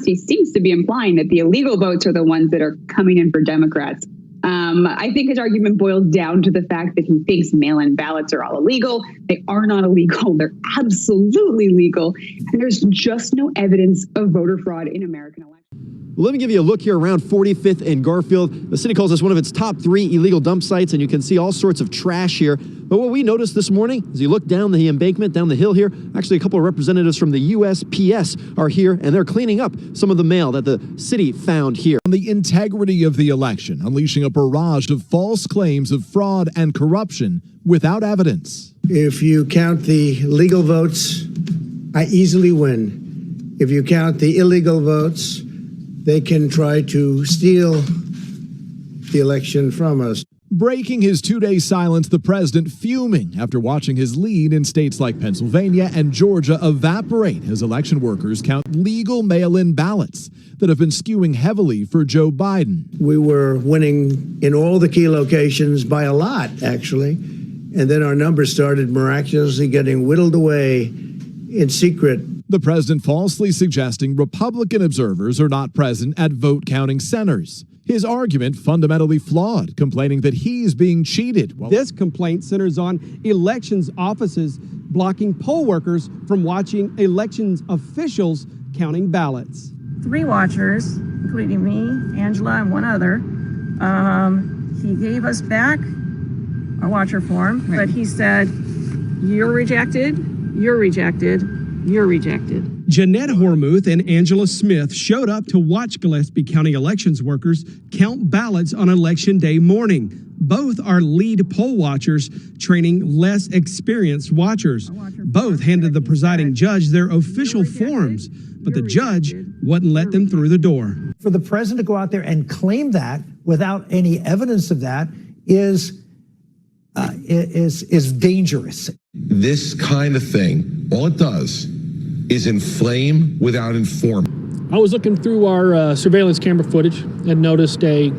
he seems to be implying that the illegal votes are the ones that are coming in for Democrats. I think his argument boils down to the fact that he thinks mail-in ballots are all illegal. They are not illegal. They're absolutely legal. And there's just no evidence of voter fraud in American elections. Well, let me give you a look here around 45th and Garfield. The city calls this one of its top 3 illegal dump sites, and you can see all sorts of trash here. But what we noticed this morning, as you look down the embankment, down the hill here, actually a couple of representatives from the USPS are here, and they're cleaning up some of the mail that the city found here. On the integrity of the election, unleashing a barrage of false claims of fraud and corruption without evidence. If you count the legal votes, I easily win. If you count the illegal votes, they can try to steal the election from us. Breaking his 2-day silence, the president fuming after watching his lead in states like Pennsylvania and Georgia evaporate as election workers count legal mail-in ballots that have been skewing heavily for Joe Biden. We were winning in all the key locations by a lot, actually. And then our numbers started miraculously getting whittled away in secret. The president falsely suggesting Republican observers are not present at vote counting centers. His argument fundamentally flawed, complaining that he's being cheated. This complaint centers on elections offices blocking poll workers from watching elections officials counting ballots. 3 watchers, including me, Angela, and one other, he gave us back our watcher form, but he said, "You're rejected, you're rejected, you're rejected." Jeanette Hormuth and Angela Smith showed up to watch Gillespie County elections workers count ballots on Election Day morning. Both are lead poll watchers training less experienced watchers. Both handed the presiding judge their official forms, but the judge wouldn't let them through the door. For the president to go out there and claim that without any evidence of that is dangerous. This kind of thing, all it does is inflame without informing. I was looking through our surveillance camera footage and noticed a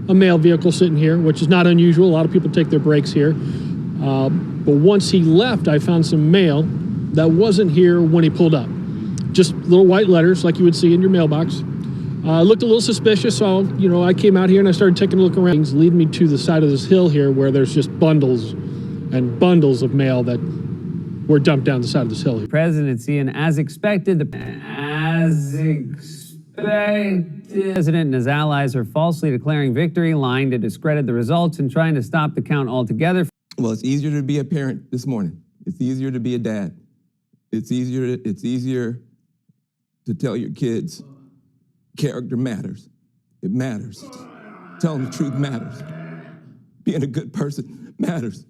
mail vehicle sitting here, which is not unusual. A lot of people take their breaks here. But once he left, I found some mail that wasn't here when he pulled up. Just little white letters like you would see in your mailbox. Looked a little suspicious, so I came out here and I started taking a look around. Things lead me to the side of this hill here where there's just bundles and bundles of mail that were dumped down the side of this hill. Presidency, and as expected, the president and his allies are falsely declaring victory, lying to discredit the results and trying to stop the count altogether. Well, it's easier to be a parent this morning. It's easier to be a dad. It's easier to tell your kids character matters. It matters. Telling the truth matters. Being a good person matters.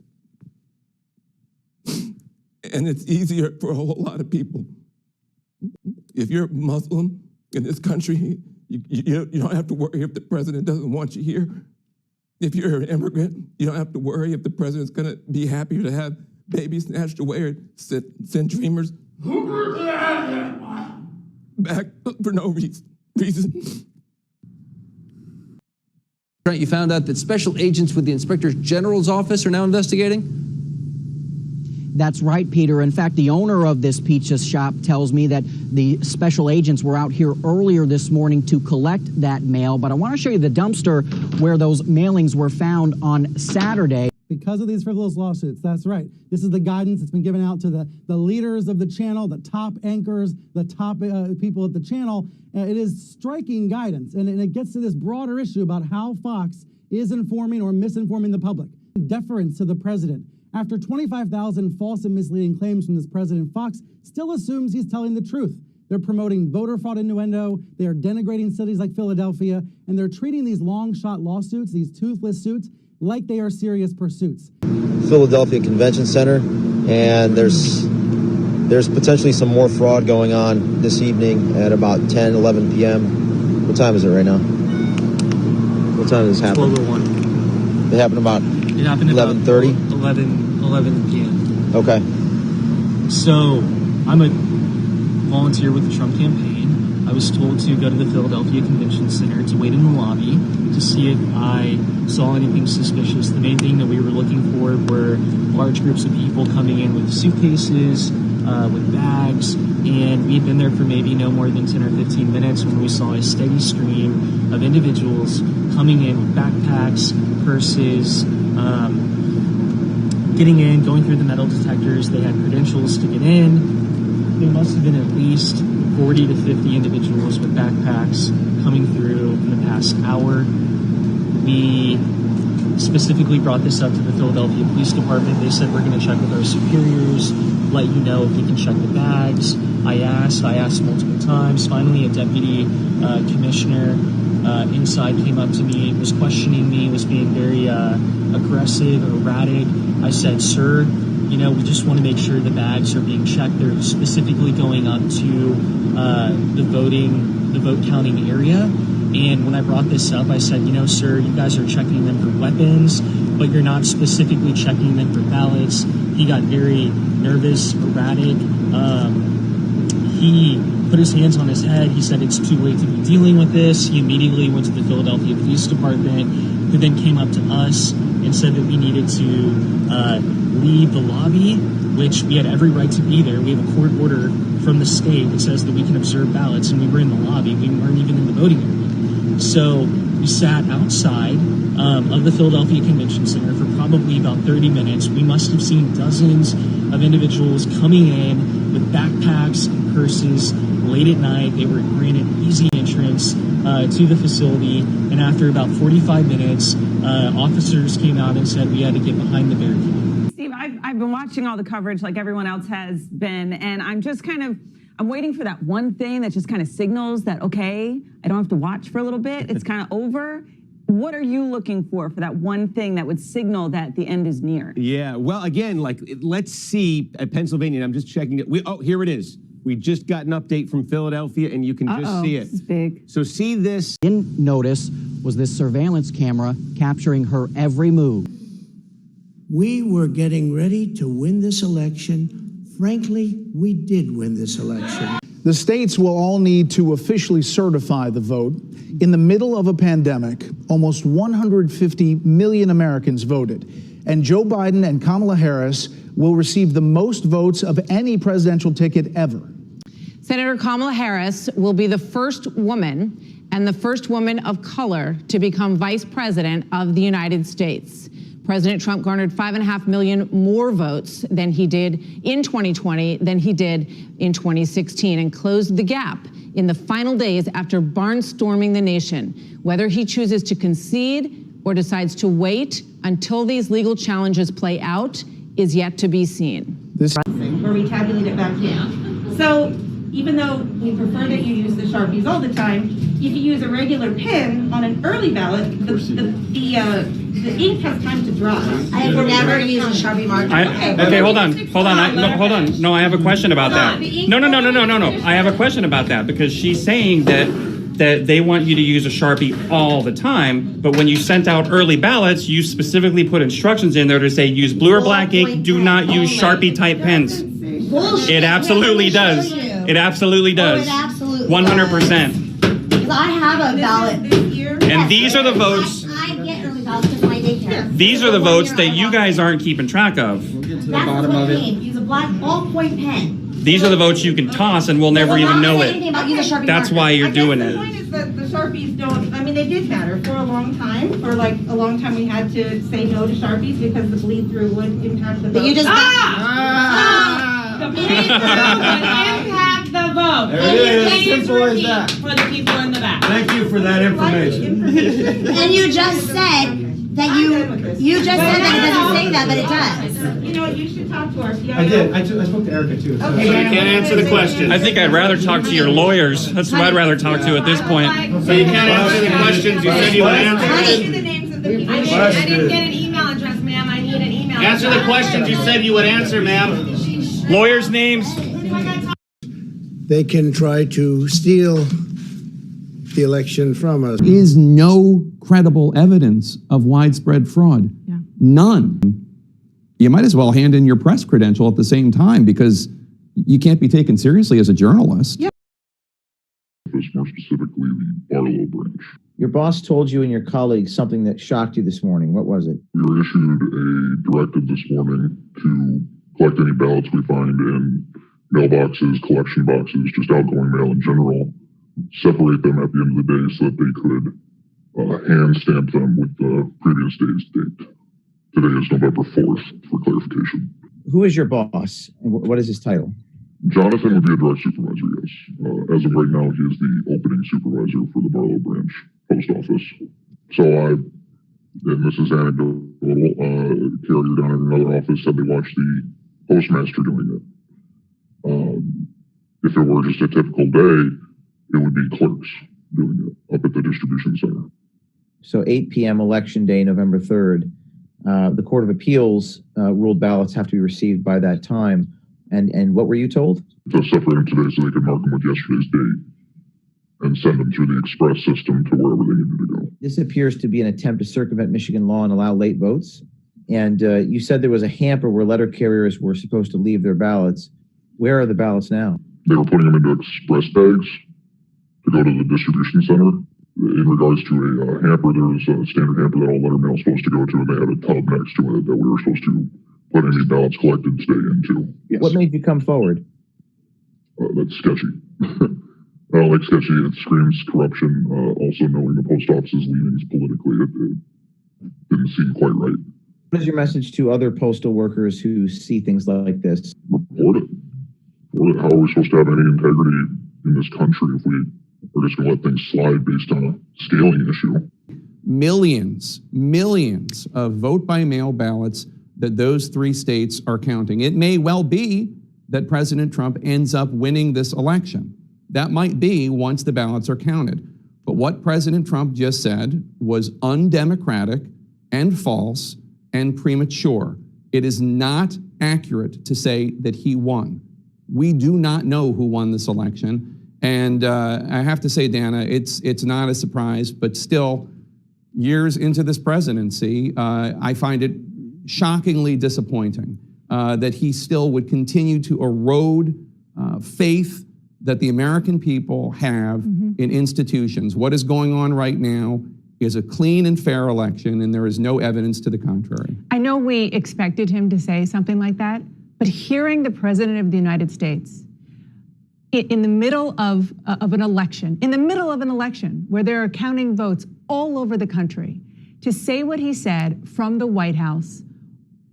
And it's easier for a whole lot of people. If you're Muslim in this country, you don't have to worry if the president doesn't want you here. If you're an immigrant, you don't have to worry if the president's going to be happier to have babies snatched away or send dreamers back for no reason. You found out that special agents with the Inspector General's office are now investigating? That's right, Peter. In fact, the owner of this pizza shop tells me that the special agents were out here earlier this morning to collect that mail. But I want to show you the dumpster where those mailings were found on Saturday. Because of these frivolous lawsuits, that's right. This is the guidance that's been given out to the leaders of the channel, the top anchors, the top people at the channel. It is striking guidance, and it gets to this broader issue about how Fox is informing or misinforming the public. Deference to the president. After 25,000 false and misleading claims from this president, Fox still assumes he's telling the truth. They're promoting voter fraud innuendo, they are denigrating cities like Philadelphia, and they're treating these long-shot lawsuits, these toothless suits, like they are serious pursuits. Philadelphia Convention Center, and there's potentially some more fraud going on this evening at about 10, 11 p.m. What time is it right now? What time does this happen? 12:01. It happened about 11:30? 11 p.m. Okay. So, I'm a volunteer with the Trump campaign. I was told to go to the Philadelphia Convention Center to wait in the lobby to see if I saw anything suspicious. The main thing that we were looking for were large groups of people coming in with suitcases, with bags, and we had been there for maybe no more than 10 or 15 minutes when we saw a steady stream of individuals coming in with backpacks, purses, getting in, going through the metal detectors. They had credentials to get in. There must have been at least 40 to 50 individuals with backpacks coming through in the past hour. We specifically brought this up to the Philadelphia Police Department. They said, we're going to check with our superiors, let you know if we can check the bags. I asked multiple times. Finally, a deputy commissioner inside came up to me, was questioning me, was being very aggressive, erratic. I said, sir, you know, we just want to make sure the bags are being checked. They're specifically going up to the vote counting area. And when I brought this up, I said, you know, sir, you guys are checking them for weapons, but you're not specifically checking them for ballots. He got very nervous, erratic. He put his hands on his head. He said it's too late to be dealing with this. He immediately went to the Philadelphia Police Department, who then came up to us and said that we needed to leave the lobby, which we had every right to be there. We have a court order from the state that says that we can observe ballots, and we were in the lobby. We weren't even in the voting area. So we sat outside of the Philadelphia Convention Center for probably about 30 minutes. We must have seen dozens of individuals coming in with backpacks and purses late at night. They were granted easy entrance to the facility. And after about 45 minutes, officers came out and said we had to get behind the barricade. Steve, I've been watching all the coverage like everyone else has been, and I'm just I'm waiting for that one thing that just kind of signals that, okay, I don't have to watch for a little bit. It's kind of over. What are you looking for that one thing that would signal that the end is near? Yeah, well, again, let's see at Pennsylvania, and I'm just checking it. Here it is. We just got an update from Philadelphia, and you can just see it. This is big. So see this. Didn't notice was this surveillance camera capturing her every move. We were getting ready to win this election. Frankly, we did win this election. The states will all need to officially certify the vote. In the middle of a pandemic, almost 150 million Americans voted, and Joe Biden and Kamala Harris will receive the most votes of any presidential ticket ever. Senator Kamala Harris will be the first woman and the first woman of color to become vice president of the United States. President Trump garnered 5.5 million more votes than he did in 2020 than he did in 2016 and closed the gap in the final days after barnstorming the nation. Whether he chooses to concede or decides to wait until these legal challenges play out is yet to be seen. Where we tabulate it back in. So even though we prefer that you use the Sharpies all the time, if you use a regular pen on an early ballot, the ink has time to dry. I have never used a Sharpie marker. Okay, hold on. No, I have a question about that. No. I have a question about that because she's saying that they want you to use a Sharpie all the time, but when you sent out early ballots, you specifically put instructions in there to say use blue or black ink, do not use Sharpie type pens. Bullshit. It absolutely does. It absolutely does. 100%. Because I have a ballot. And these are the votes. I get early ballots because my daycare. These are the votes that you guys aren't keeping track of. That's the bottom of it. Use a black ballpoint pen. These are the votes you can toss and we'll never even know it. That's why you're doing it. The point is that the Sharpies don't, I mean, they did matter for a long time. For like a long time we had to say no to Sharpies because the bleed through would impact the vote. But you just the bleed through would impact the vote. There it is. Simple as that. For the people in the back. Thank you for that information. And you just said that you just said that it doesn't say that, but it does. You know what? You should talk to our PIO. I did. I spoke to Erica too. So you can't answer the question. I think I'd rather talk to your lawyers. That's who I'd rather talk to at this point. So you can't answer the questions you said you would answer. I didn't get an email address, ma'am. I need an email address. Answer the questions you said you would answer, ma'am. Lawyers' names. They can try to steal the election from us. Is no credible evidence of widespread fraud. Yeah. None. You might as well hand in your press credential at the same time because you can't be taken seriously as a journalist. Yeah. More specifically, the Barlow branch. Your boss told you and your colleagues something that shocked you this morning. What was it? We were issued a directive this morning to collect any ballots we find and mailboxes, collection boxes, just outgoing mail in general, separate them at the end of the day so that they could hand stamp them with the previous day's date. Today is November 4th, for clarification. Who is your boss, and what is his title? Jonathan would be a direct supervisor, yes. As of right now, he is the opening supervisor for the Barlow Branch Post Office. So and this is anecdotal, carrier down in another office said they watched the postmaster doing it. If it were just a typical day, it would be clerks doing it up at the distribution center. So 8 p.m. election day, November 3rd, the Court of Appeals ruled ballots have to be received by that time. And what were you told? To separate them today so they could mark them with yesterday's date and send them through the express system to wherever they needed to go. This appears to be an attempt to circumvent Michigan law and allow late votes. And you said there was a hamper where letter carriers were supposed to leave their ballots. Where are the ballots now? They were putting them into express bags to go to the distribution center. In regards to a hamper, there was a standard hamper that all letter mail is supposed to go to, and they had a tub next to it that we were supposed to put any ballots collected today into. Yes. What made you come forward? That's sketchy. I don't like sketchy. It screams corruption. Also knowing the post office's leanings politically, it didn't seem quite right. What is your message to other postal workers who see things like this? Report it. How are we supposed to have any integrity in this country if we are just going to let things slide based on a scaling issue? Millions of vote-by-mail ballots that those 3 states are counting. It may well be that President Trump ends up winning this election. That might be once the ballots are counted. But what President Trump just said was undemocratic and false and premature. It is not accurate to say that he won. We do not know who won this election. And I have to say, Dana, it's not a surprise, but still, years into this presidency, I find it shockingly disappointing that he still would continue to erode faith that the American people have in institutions. What is going on right now is a clean and fair election, and there is no evidence to the contrary. I know we expected him to say something like that, but hearing the President of the United States in the middle of an election, where there are counting votes all over the country, to say what he said from the White House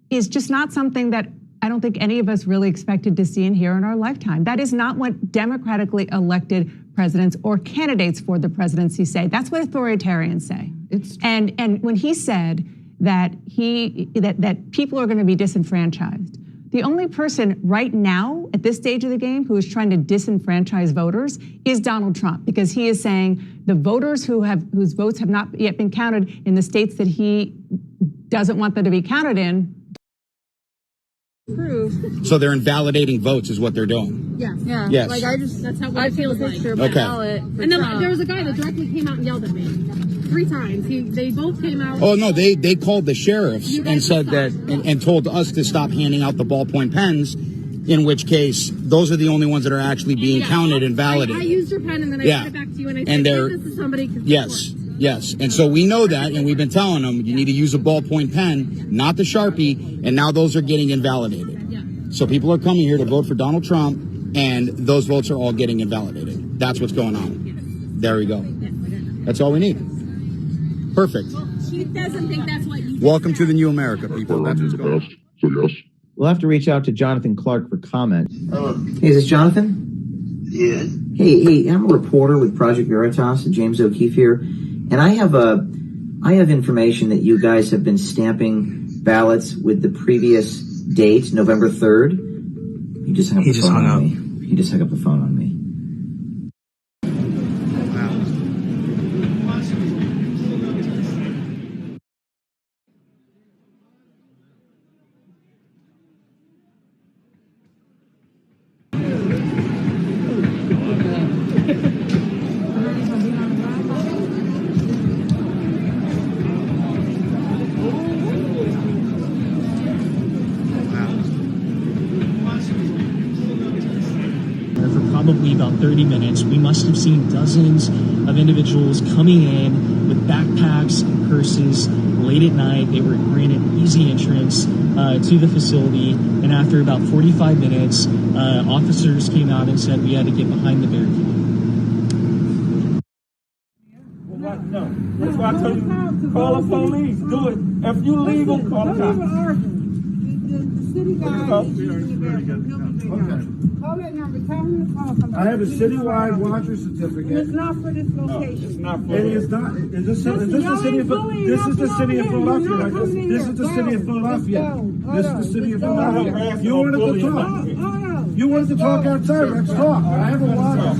is just not something that I don't think any of us really expected to see and hear in our lifetime. That is not what democratically elected presidents or candidates for the presidency say. That's what authoritarians say. And when he said that that people are going to be disenfranchised, the only person right now at this stage of the game who is trying to disenfranchise voters is Donald Trump, because he is saying the voters whose votes have not yet been counted in the states that he doesn't want them to be counted in. So they're invalidating votes is what they're doing. Yeah. Yes. Like that's how I feel like. Okay. And then there was a guy that directly came out and yelled at me 3 times. They both came out. Oh no, they called the sheriffs and said that and told us to stop handing out the ballpoint pens. In which case, those are the only ones that are actually being counted and validated. I used your pen and then I sent it back to you and I said, give this to somebody. Yes. And so we know that, and we've been telling them you need to use a ballpoint pen, not the Sharpie, and now those are getting invalidated. Yeah. So people are coming here to vote for Donald Trump, and those votes are all getting invalidated. That's what's going on. Yes. There we go. That's all we need. Perfect. Well, she doesn't think that's what you Welcome to the new America, people. That's what's going on. So yes. We'll have to reach out to Jonathan Clark for comment. Hey, is this Jonathan? Yes. Hey, I'm a reporter with Project Veritas, James O'Keefe here. And I have information that you guys have been stamping ballots with the previous date, November 3rd. He just hung up the phone on me. He just hung up the phone on me. Probably about 30 minutes, we must have seen dozens of individuals coming in with backpacks and purses late at night. They were granted easy entrance to the facility, and after about 45 minutes, Officers came out and said we had to get behind the barricade. No, that's why I told you, call the police, do it. If you legal, call the cops. The city guy is using the bathroom. He'll be there. Call that number. Tell him to call somebody. I have a citywide watcher certificate. It's not for this location. It's not for it is not. Is this the city of Philadelphia? This is the city of Philadelphia. This is the city of Philadelphia. This is the city of Philadelphia. You wanted to talk. You wanted to talk outside. Let's talk. I have a watcher.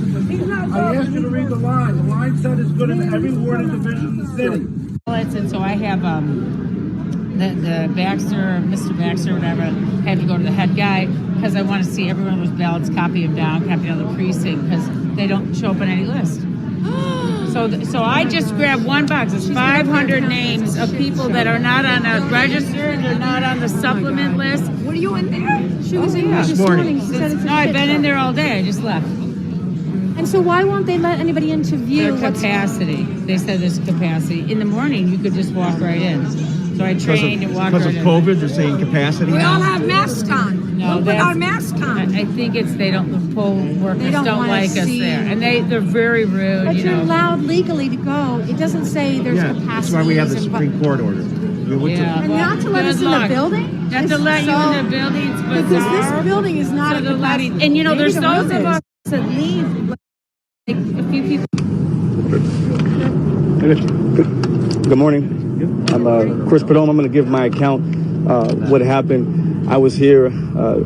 I asked you to read the line. The line said it's good in every ward and division in the city. And so I have the Baxter, Mr. Baxter, whatever, had to go to the head guy because I want to see every one of those ballots, copy them down, copy down the precinct because they don't show up on any list. So I just grabbed one box. It's 500 names of people that are not on a register, they're not on the supplement list. Were you in there? She was in there this morning. No, I've been in there all day. I just left. And so why won't they let anybody into view? Their capacity. They said there's capacity. In the morning, you could just walk right in. So I trained and walked right in. Because of COVID, they're saying capacity We now? all have masks on. No, we'll put our masks on. I think it's the poll workers don't wanna like us see- there. And they're very rude, But you you're know. allowed legally to go. It doesn't say there's capacity. That's why we have the Supreme Court order. Yeah, And not to let us in the building? Not to let you in the building, it's bizarre. Because this building is not So a they're letting, capacity. and you know, Maybe there's the those room of is. us that leave, like a few people. Good morning. I'm Chris Padone. I'm going to give my account what happened. I was here,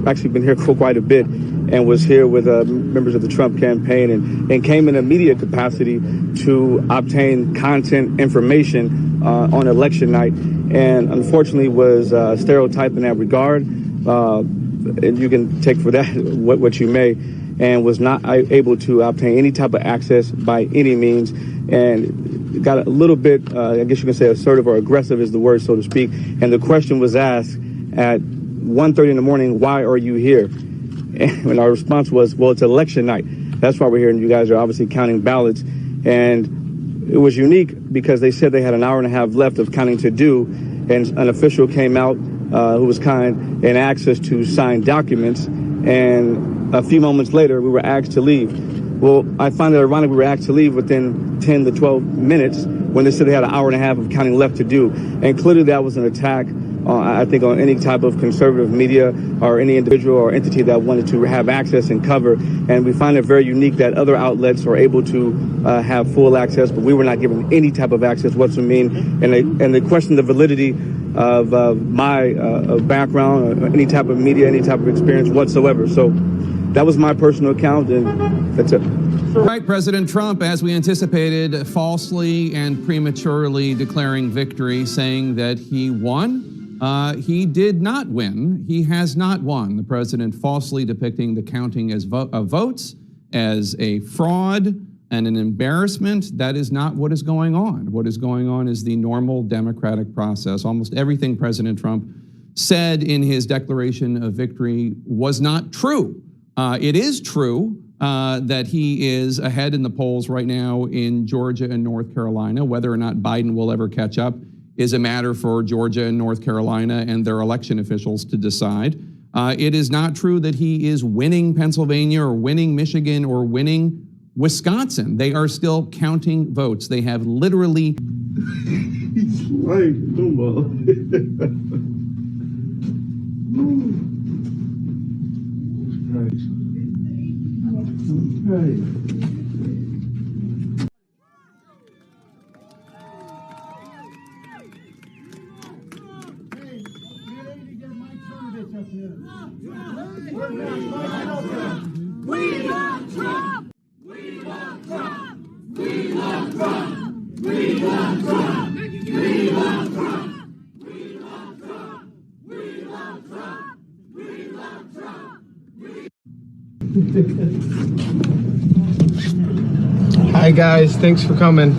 actually been here for quite a bit, and was here with members of the Trump campaign and came in a media capacity to obtain content information on election night, and unfortunately was stereotyped in that regard. And you can take for that what you may, and was not able to obtain any type of access by any means, and got a little bit, I guess you can say assertive or aggressive is the word, so to speak. And the question was asked at 1:30 in the morning, why are you here? And our response was, well, it's election night. That's why we're here, and you guys are obviously counting ballots. And it was unique because they said they had an hour and a half left of counting to do, and an official came out who was kind and asked us to sign documents, and a few moments later we were asked to leave. Well, I find it ironic we were asked to leave within 10 to 12 minutes when they said they had an hour and a half of counting left to do. And clearly that was an attack, I think, on any type of conservative media or any individual or entity that wanted to have access and cover. And we find it very unique that other outlets are able to have full access, but we were not given any type of access whatsoever. And they question the validity of my background or any type of media, any type of experience whatsoever. So that was my personal account, and that's it. Right, President Trump, as we anticipated, falsely and prematurely declaring victory, saying that he won. He did not win. He has not won. The president falsely depicting the counting as of votes as a fraud and an embarrassment. That is not what is going on. What is going on is the normal democratic process. Almost everything President Trump said in his declaration of victory was not true. It is true that he is ahead in the polls right now in Georgia and North Carolina. Whether or not Biden will ever catch up is a matter for Georgia and North Carolina and their election officials to decide. It is not true that he is winning Pennsylvania or winning Michigan or winning Wisconsin. They are still counting votes. They have literally... We love Trump! We love Trump! We love Trump! We love Trump! We love Trump! We love Trump! We love Trump! We love Trump! Hi guys, thanks for coming.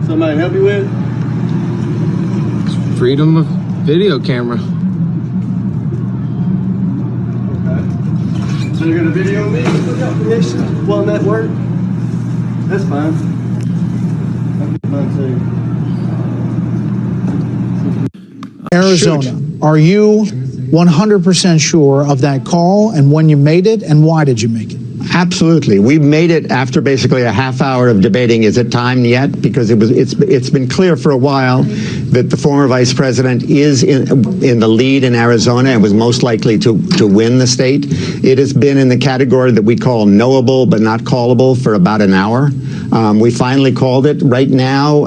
Somebody help you with? Freedom of video camera. So you're gonna video me? Yes. Well, that work? That's fine. I'll get mine too. Arizona. Are you 100% sure of that call and when you made it and why did you make it? Absolutely. We made it after basically a half hour of debating, is it time yet? Because it's been clear for a while that the former vice president is in the lead in Arizona and was most likely to win the state. It has been in the category that we call knowable but not callable for about an hour. We finally called it. Right now,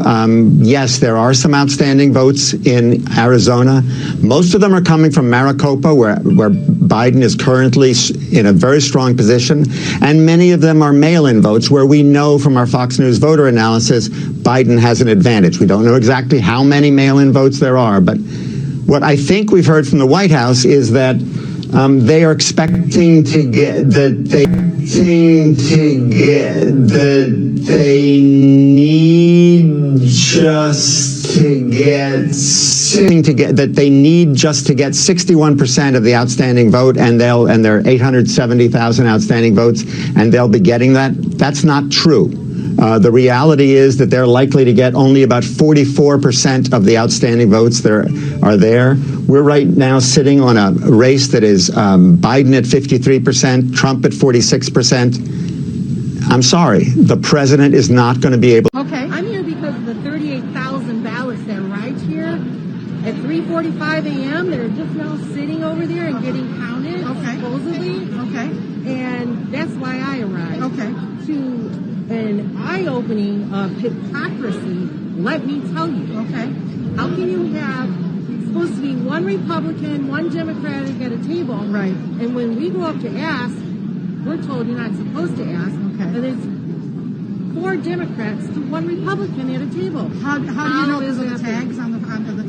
yes, there are some outstanding votes in Arizona. Most of them are coming from Maricopa, where Biden is currently in a very strong position. And many of them are mail-in votes where we know from our Fox News voter analysis, Biden has an advantage. We don't know exactly how many mail-in votes there are, but what I think we've heard from the White House is that they are expecting to get that they need just to get 61% of the outstanding vote, and there are 870,000 outstanding votes, and they'll be getting that. That's not true. The reality is that they're likely to get only about 44% of the outstanding votes that are there. We're right now sitting on a race that is Biden at 53%, Trump at 46%. I'm sorry, the president is not going to be able. Okay, I'm here because of the 38,000 ballots that arrived here at 3:45 a.m. They're just now sitting over there and getting counted, supposedly. Okay. And that's why I arrived. Okay. To an eye-opening of hypocrisy, let me tell you. Okay. How can you have supposed to be one Republican, one Democratic at a table, right? And when we go up to ask, we're told you're not supposed to ask. Okay. And it's 4 Democrats to 1 Republican at a table. How do you know those are the tags on the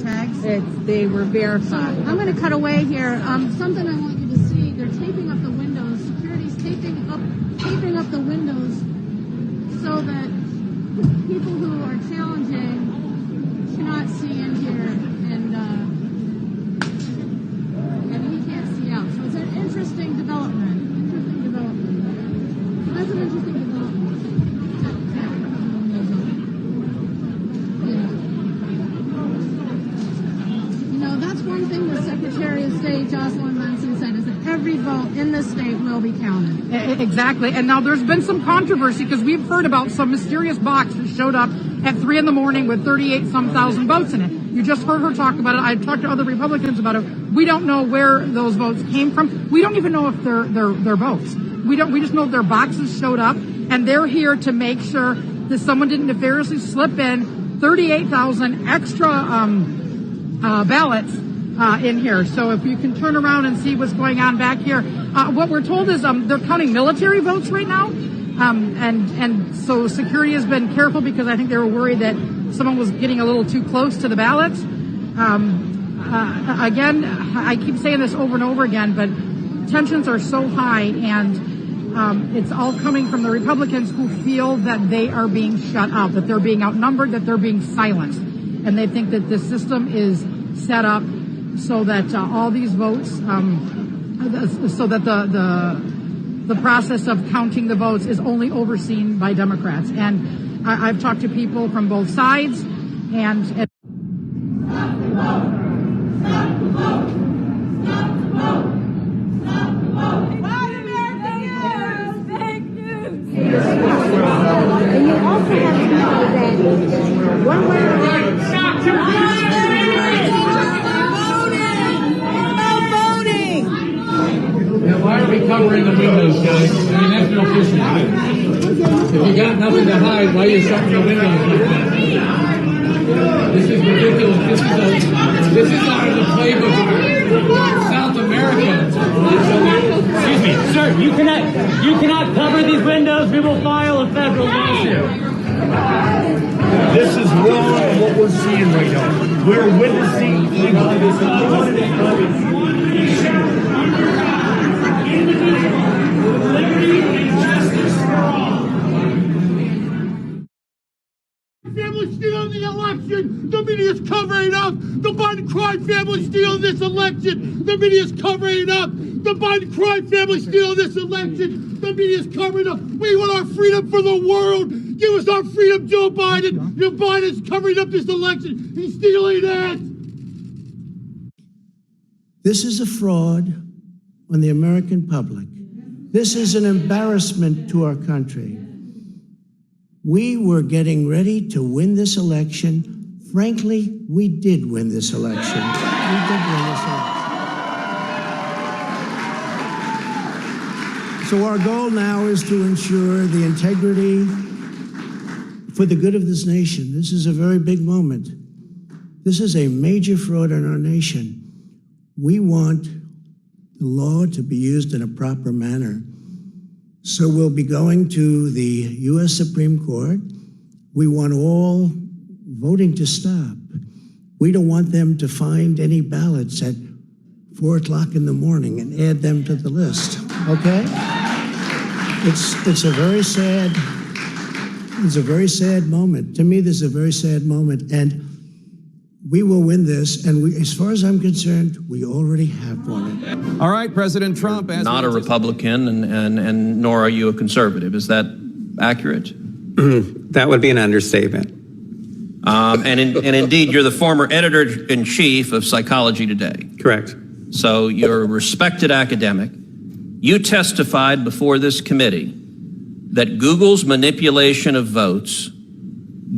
tags? They were verified. So I'm going to cut away here. Something I want you to see. They're taping up the windows. Security's taping up the windows so that people who are challenging cannot see in here, and he can't see out. So it's an interesting development. So that's an interesting development. You know, that's one thing the Secretary of State, Jocelyn Munson, said, is that every vote in this state will be counted. Exactly. And now there's been some controversy because we've heard about some mysterious box that showed up at 3 a.m. with 38-some thousand votes in it. You just heard her talk about it. I've talked to other Republicans about it. We don't know where those votes came from. We don't even know if they're votes. We just know their boxes showed up, and they're here to make sure that someone didn't nefariously slip in 38,000 extra ballots in here. So if you can turn around and see what's going on back here, what we're told is they're counting military votes right now, and so security has been careful because I think they were worried that someone was getting a little too close to the ballots. Again, I keep saying this over and over again, but tensions are so high, and it's all coming from the Republicans who feel that they are being shut out, that they're being outnumbered, that they're being silenced, and they think that the system is set up so that all these votes, so that the process of counting the votes is only overseen by Democrats. And I've talked to people from both sides, and Stop the vote! Stop the vote! Stop the vote! Stop the vote! Buy American news! Fake news! And you also have to know that one way or another. Stop the voting! Now, why are we covering the windows, guys? I mean, that's no fishing. If you got nothing to hide, why are you shutting the windows like that? This is ridiculous. This is out of the playbook of South America. Excuse me, sir. You cannot cover these windows. We will file a federal lawsuit. This is wrong what we're seeing right now. We're witnessing evil. Liberty and justice for all. Family stealing the election. The media's covering up. The Biden crime family stealing this election. The media's covering up. The Biden crime family stealing this election. The media's covering up. We want our freedom for the world. Give us our freedom, Joe Biden. Joe Biden's covering up this election. He's stealing it. This is a fraud on the American public. This is an embarrassment to our country. We were getting ready to win this election. Frankly, we did win this election. We did win this election. So our goal now is to ensure the integrity for the good of this nation. This is a very big moment. This is a major fraud in our nation. We want the law to be used in a proper manner. So we'll be going to the U.S. Supreme Court. We want all voting to stop. We don't want them to find any ballots at 4 o'clock in the morning and add them to the list, okay? It's a very sad moment. To me, this is a very sad moment, and we will win this, and as far as I'm concerned, we already have won it. All right, President Trump. Not a Republican, and nor are you a conservative. Is that accurate? That would be an understatement. And indeed, you're the former editor-in-chief of Psychology Today. Correct. So you're a respected academic. You testified before this committee that Google's manipulation of votes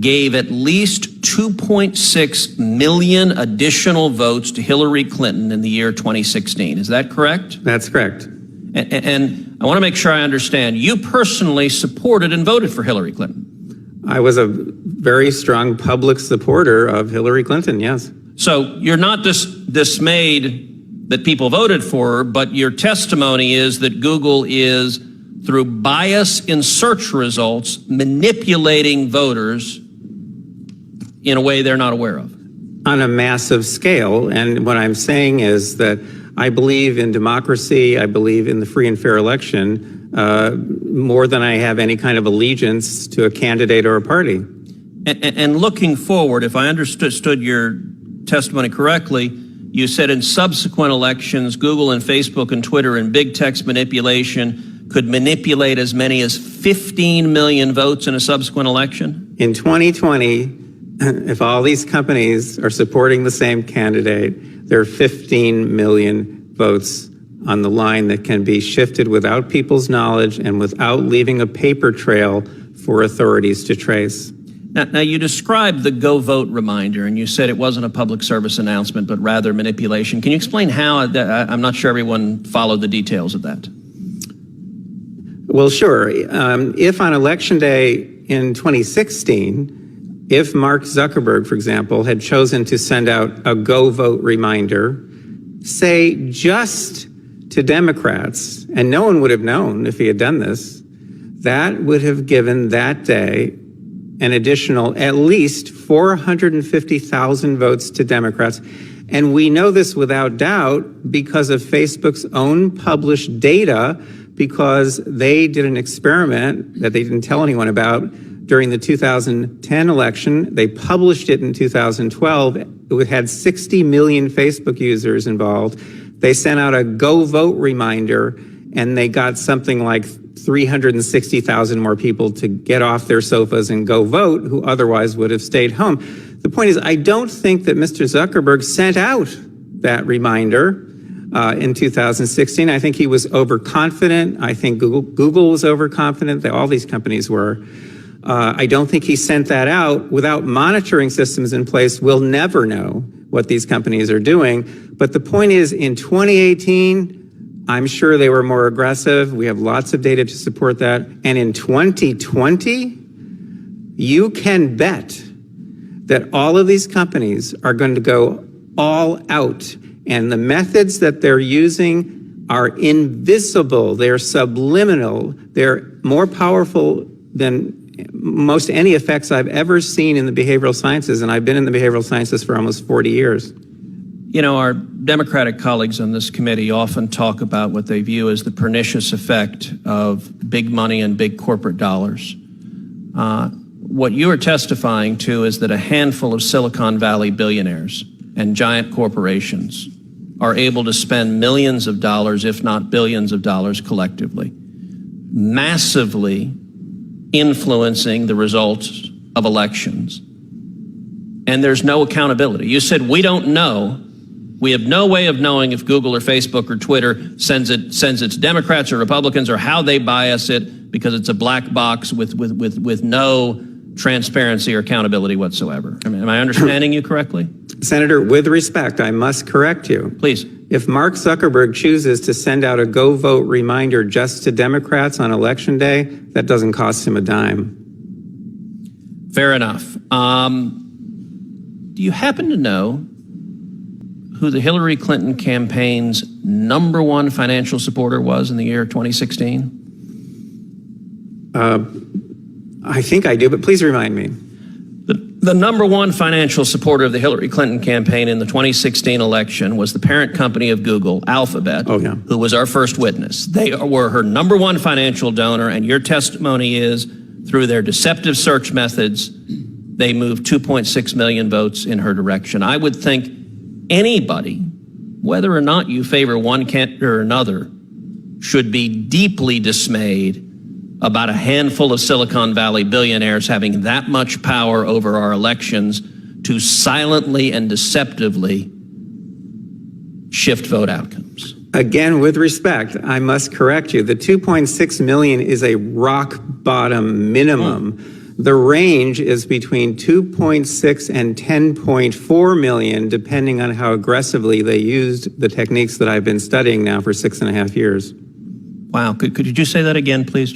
gave at least 2.6 million additional votes to Hillary Clinton in the year 2016. Is that correct? That's correct. And I want to make sure I understand. You personally supported and voted for Hillary Clinton. I was a very strong public supporter of Hillary Clinton, yes. So you're not dismayed that people voted for her, but your testimony is that Google is, through bias in search results, manipulating voters in a way they're not aware of. On a massive scale. And what I'm saying is that I believe in democracy. I believe in the free and fair election more than I have any kind of allegiance to a candidate or a party. And looking forward, if I understood your testimony correctly, you said in subsequent elections, Google and Facebook and Twitter and big text manipulation could manipulate as many as 15 million votes in a subsequent election? In 2020, if all these companies are supporting the same candidate, there are 15 million votes on the line that can be shifted without people's knowledge and without leaving a paper trail for authorities to trace. Now, you described the Go Vote reminder, and you said it wasn't a public service announcement, but rather manipulation. Can you explain how? I'm not sure everyone followed the details of that. Well, sure. If on Election Day in 2016, if Mark Zuckerberg, for example, had chosen to send out a Go Vote reminder, say just to Democrats, and no one would have known if he had done this, that would have given that day an additional at least 450,000 votes to Democrats. And we know this without doubt because of Facebook's own published data, because they did an experiment that they didn't tell anyone about during the 2010 election. They published it in 2012. It had 60 million Facebook users involved. They sent out a Go Vote reminder, and they got something like 360,000 more people to get off their sofas and go vote who otherwise would have stayed home. The point is, I don't think that Mr. Zuckerberg sent out that reminder in 2016. I think he was overconfident. I think Google was overconfident. All these companies were. I don't think he sent that out. Without monitoring systems in place, we'll never know what these companies are doing. But the point is, in 2018, I'm sure they were more aggressive. We have lots of data to support that. And in 2020, you can bet that all of these companies are going to go all out. And the methods that they're using are invisible. They're subliminal. They're more powerful than most any effects I've ever seen in the behavioral sciences. And I've been in the behavioral sciences for almost 40 years. You know, our Democratic colleagues on this committee often talk about what they view as the pernicious effect of big money and big corporate dollars. What you are testifying to is that a handful of Silicon Valley billionaires and giant corporations are able to spend millions of dollars, if not billions of dollars collectively, massively influencing the results of elections. And there's no accountability. You said we don't know We have no way of knowing if Google or Facebook or Twitter sends it to Democrats or Republicans or how they bias it, because it's a black box with no transparency or accountability whatsoever. Am I understanding you correctly? Senator, with respect, I must correct you. Please. If Mark Zuckerberg chooses to send out a go vote reminder just to Democrats on Election Day, that doesn't cost him a dime. Fair enough. Do you happen to know who the Hillary Clinton campaign's #1 financial supporter was in the year 2016? I think I do, but please remind me. The #1 financial supporter of the Hillary Clinton campaign in the 2016 election was the parent company of Google, Alphabet, who was our first witness. They were her #1 financial donor, and your testimony is, through their deceptive search methods, they moved 2.6 million votes in her direction. I would think anybody, whether or not you favor one candidate or another, should be deeply dismayed about a handful of Silicon Valley billionaires having that much power over our elections to silently and deceptively shift vote outcomes. Again, with respect, I must correct you. The 2.6 million is a rock bottom minimum. The range is between 2.6 and 10.4 million, depending on how aggressively they used the techniques that I've been studying now for 6.5 years. Wow, could you just say that again, please?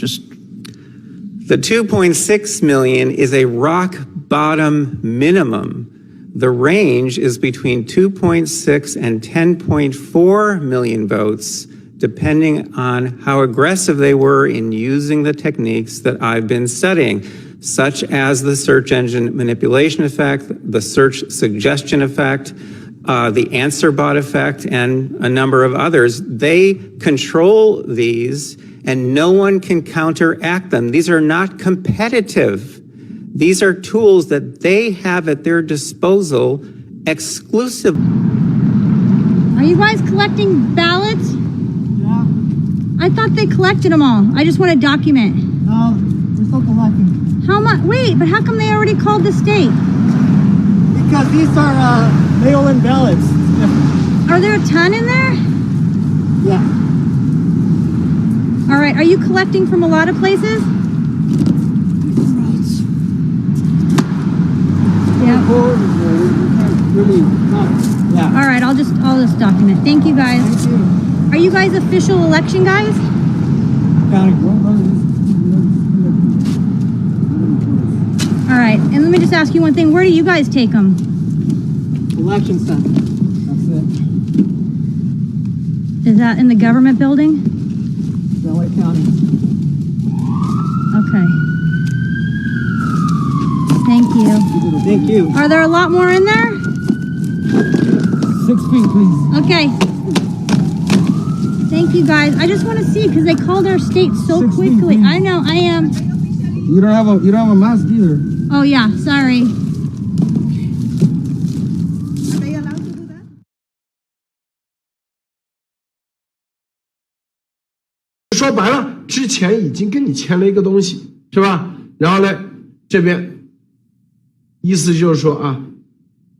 The 2.6 million is a rock bottom minimum. The range is between 2.6 and 10.4 million votes, depending on how aggressive they were in using the techniques that I've been studying, such as the search engine manipulation effect, the search suggestion effect, the answer bot effect, and a number of others. They control these, and no one can counteract them. These are not competitive. These are tools that they have at their disposal exclusively. Are you guys collecting ballots? Yeah. I thought they collected them all. I just want to document. No, we're still collecting. How much? Wait, but how come they already called the state? Because these are mail-in ballots. Are there a ton in there? Yeah. All right, are you collecting from a lot of places? Yeah. All right, I'll just document. Thank you guys. Thank you. Are you guys official election guys? All right, and let me just ask you one thing. Where do you guys take them? Election center. That's it. Is that in the government building? LA County. Okay. Thank you. Thank you. Are there a lot more in there? 6 feet, please. Okay. Thank you guys. I just want to see because they called our state so quickly. I know, I am. You don't have a mask either. Oh yeah, sorry. Are they allowed to do that? 说白了，之前已经跟你签了一个东西，是吧？然后呢，这边意思就是说啊，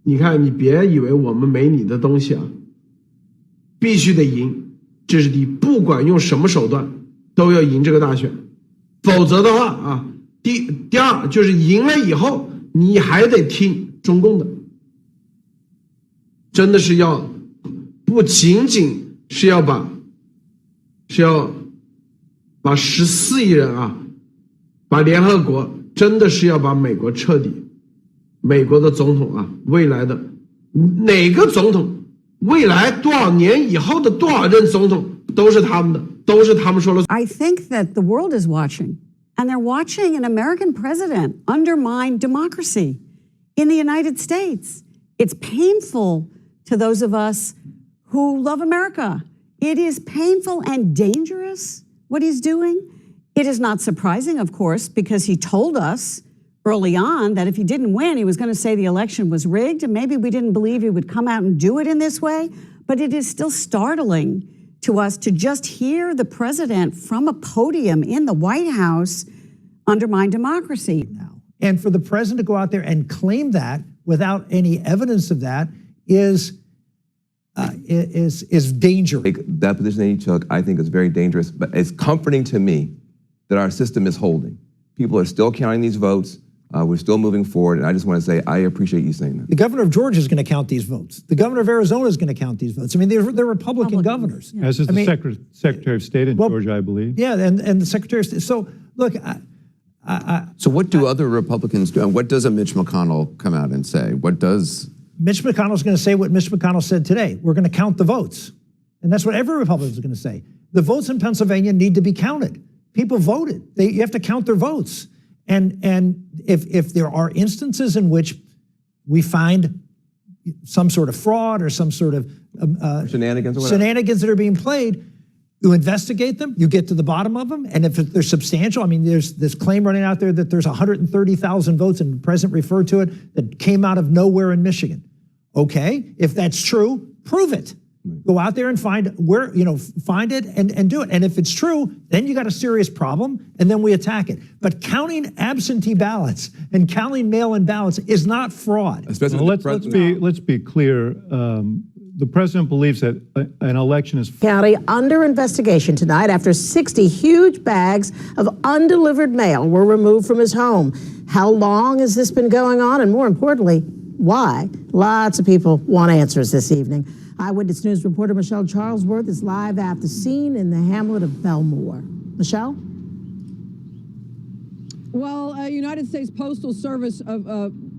你看你别以为我们没你的东西啊，必须得赢，这是第一，不管用什么手段都要赢这个大选，否则的话啊，第二就是赢了以后你还得听中共的，真的是要不仅仅是要把14亿人啊，把联合国真的是要把美国彻底，美国的总统啊，未来的哪个总统，未来多少年以后的多少任总统都是他们的，都是他们说了。I think that the world is watching, and they're watching an American president undermine democracy in the United States. It's painful to those of us who love America. It is painful and dangerous what he's doing. It is not surprising, of course, because he told us early on that if he didn't win, he was going to say the election was rigged, and maybe we didn't believe he would come out and do it in this way. But it is still startling to us to just hear the president from a podium in the White House undermine democracy. And for the president to go out there and claim that without any evidence of that is is dangerous. That position that he took, I think, is very dangerous. But it's comforting to me that our system is holding. People are still counting these votes. We're still moving forward, and I just want to say I appreciate you saying that. The governor of Georgia is going to count these votes. The governor of Arizona is going to count these votes. I mean, they're Republican governors. Yeah. As is the Secretary of State in Georgia, I believe. Yeah, and the Secretary of State. So, look, so what do other Republicans do? And what does a Mitch McConnell come out and say? What does... Mitch McConnell's going to say what Mitch McConnell said today. We're going to count the votes. And that's what every Republican is going to say. The votes in Pennsylvania need to be counted. People voted. You have to count their votes. And if there are instances in which we find some sort of fraud or some sort of shenanigans or whatever. Shenanigans that are being played, you investigate them, you get to the bottom of them, and if they're substantial, I mean, there's this claim running out there that there's 130,000 votes, and the president referred to it, that came out of nowhere in Michigan. Okay, if that's true, prove it. Go out there and find where, find it and do it. And if it's true, then you got a serious problem, and then we attack it. But counting absentee ballots and counting mail-in ballots is not fraud. Well, let's be clear. The president believes that an election is County under investigation tonight after 60 huge bags of undelivered mail were removed from his home. How long has this been going on? And more importantly, why? Lots of people want answers this evening. Eyewitness News reporter Michelle Charlesworth is live at the scene in the hamlet of Belmore. Michelle? Well, a United States Postal Service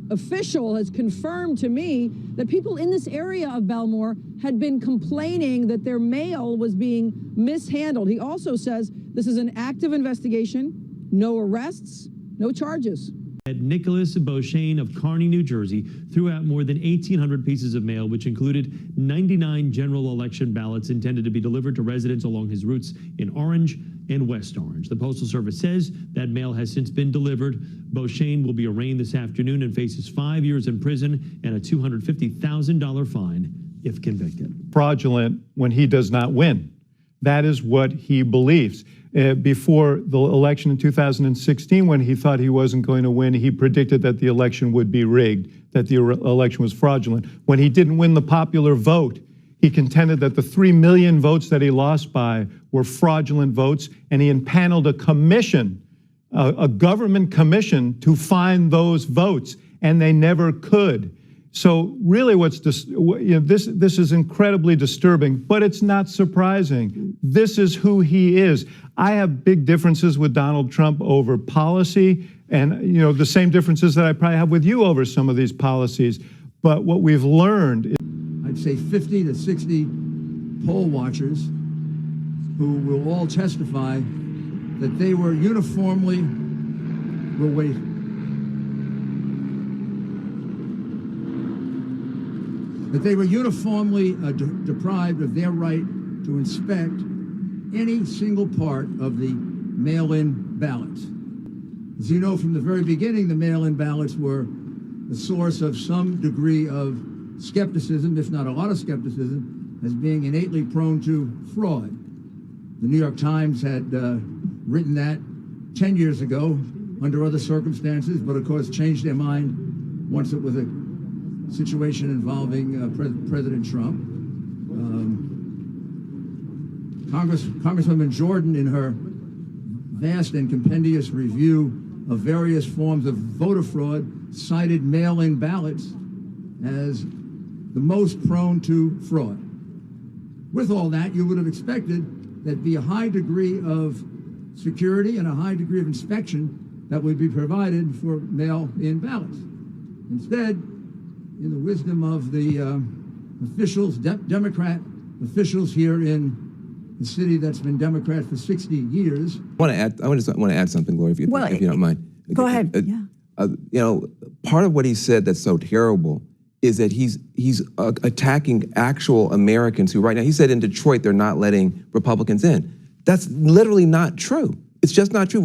official has confirmed to me that people in this area of Belmore had been complaining that their mail was being mishandled. He also says this is an active investigation, no arrests, no charges. Nicholas Beauchesne of Kearney, New Jersey, threw out more than 1,800 pieces of mail, which included 99 general election ballots intended to be delivered to residents along his routes in Orange and West Orange. The Postal Service says that mail has since been delivered. Beauchesne will be arraigned this afternoon and faces 5 years in prison and a $250,000 fine if convicted. Fraudulent when he does not win. That is what he believes. Before the election in 2016, when he thought he wasn't going to win, he predicted that the election would be rigged, that the election was fraudulent. When he didn't win the popular vote, he contended that the 3 million votes that he lost by were fraudulent votes, and he impaneled a commission, a government commission, to find those votes, and they never could. So really this is incredibly disturbing, but it's not surprising. This is who he is. I have big differences with Donald Trump over policy, and the same differences that I probably have with you over some of these policies. But what we've learned is, I'd say 50 to 60 poll watchers who will all testify that they were uniformly, deprived of their right to inspect any single part of the mail-in ballots. As you know, from the very beginning, the mail-in ballots were the source of some degree of skepticism, if not a lot of skepticism, as being innately prone to fraud. The New York Times had written that 10 years ago under other circumstances, but of course changed their mind once it was a situation involving President Trump. Congresswoman Jordan, in her vast and compendious review of various forms of voter fraud, cited mail-in ballots as the most prone to fraud. With all that, you would have expected there'd be a high degree of security and a high degree of inspection that would be provided for mail-in ballots. Instead, in the wisdom of the officials, Democrat officials here in the city that's been Democrat for 60 years. I want to add something, Gloria, if you don't mind. Go ahead. Part of what he said that's so terrible is that he's attacking actual Americans who right now, he said in Detroit they're not letting Republicans in. That's literally not true. It's just not true.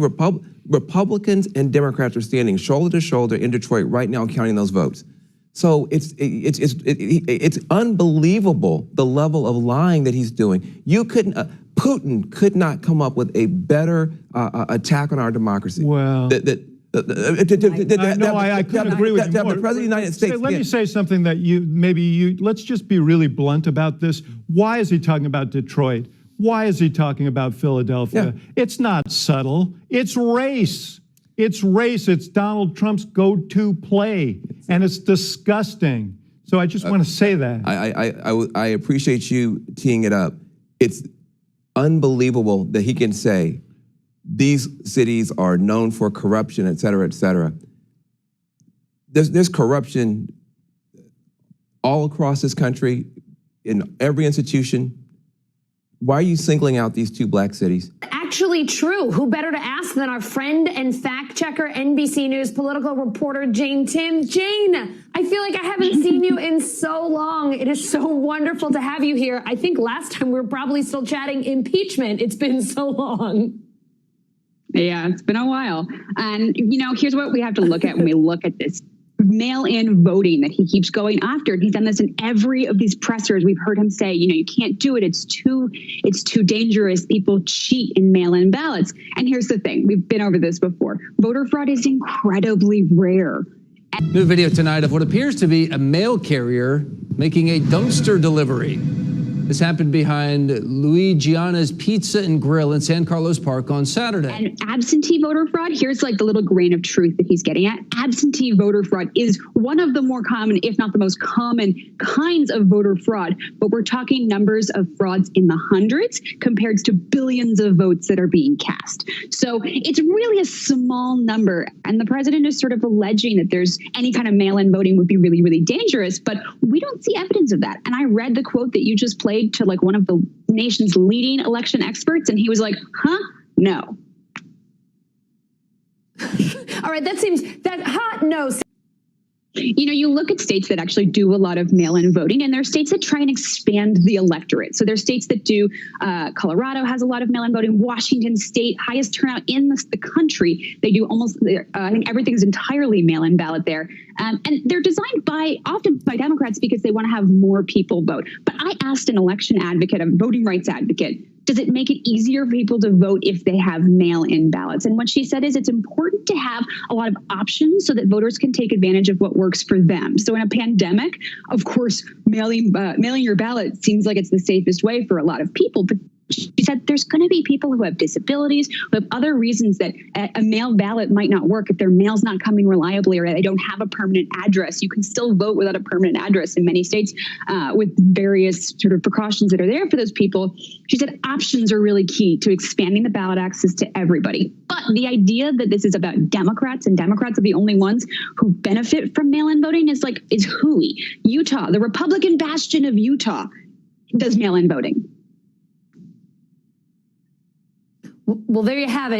Republicans and Democrats are standing shoulder to shoulder in Detroit right now counting those votes. So it's unbelievable the level of lying that he's doing. Putin could not come up with a better attack on our democracy. Well, No, I couldn't agree with you more. The President of the United States. Let me say something that let's just be really blunt about this. Why is he talking about Detroit? Why is he talking about Philadelphia? It's not subtle. It's race. It's race. It's Donald Trump's go-to play, and it's disgusting. So I just want to say that. I appreciate you teeing it up. It's unbelievable that he can say these cities are known for corruption, et cetera, et cetera. There's corruption all across this country, in every institution. Why are you singling out these two black cities? Actually true. Who better to ask than our friend and fact checker, NBC News political reporter, Jane Tim. Jane, I feel like I haven't seen you in so long. It is so wonderful to have you here. I think last time we were probably still chatting impeachment. It's been so long. Yeah, it's been a while. And, here's what we have to look at when we look at this mail-in voting that he keeps going after. He's done this in every of these pressers. We've heard him say, you can't do it. It's too dangerous. People cheat in mail-in ballots. And here's the thing. We've been over this before. Voter fraud is incredibly rare. New video tonight of what appears to be a mail carrier making a dumpster delivery. This happened behind Luigiana's Pizza and Grill in San Carlos Park on Saturday. And absentee voter fraud, here's like the little grain of truth that he's getting at. Absentee voter fraud is one of the more common, if not the most common kinds of voter fraud. But we're talking numbers of frauds in the hundreds compared to billions of votes that are being cast. So it's really a small number. And the president is sort of alleging that there's any kind of mail-in voting would be really, really dangerous. But we don't see evidence of that. And I read the quote that you just played to like one of the nation's leading election experts, and he was like, no. All right, no. You look at states that actually do a lot of mail-in voting, and there are states that try and expand the electorate. So there's states that do, Colorado has a lot of mail-in voting, Washington State, highest turnout in the country. They do almost, I think everything's entirely mail-in ballot there. And they're designed often by Democrats because they want to have more people vote. But I asked an election advocate, a voting rights advocate, does it make it easier for people to vote if they have mail-in ballots? And what she said is it's important to have a lot of options so that voters can take advantage of what works for them. So in a pandemic, of course, mailing your ballot seems like it's the safest way for a lot of people. But she said there's going to be people who have disabilities, who have other reasons that a mail ballot might not work. If their mail's not coming reliably or they don't have a permanent address, you can still vote without a permanent address in many states with various sort of precautions that are there for those people. She said options are really key to expanding the ballot access to everybody. But the idea that this is about Democrats and Democrats are the only ones who benefit from mail-in voting is hooey. Utah, the Republican bastion of Utah, does mail-in voting. Well, there you have it.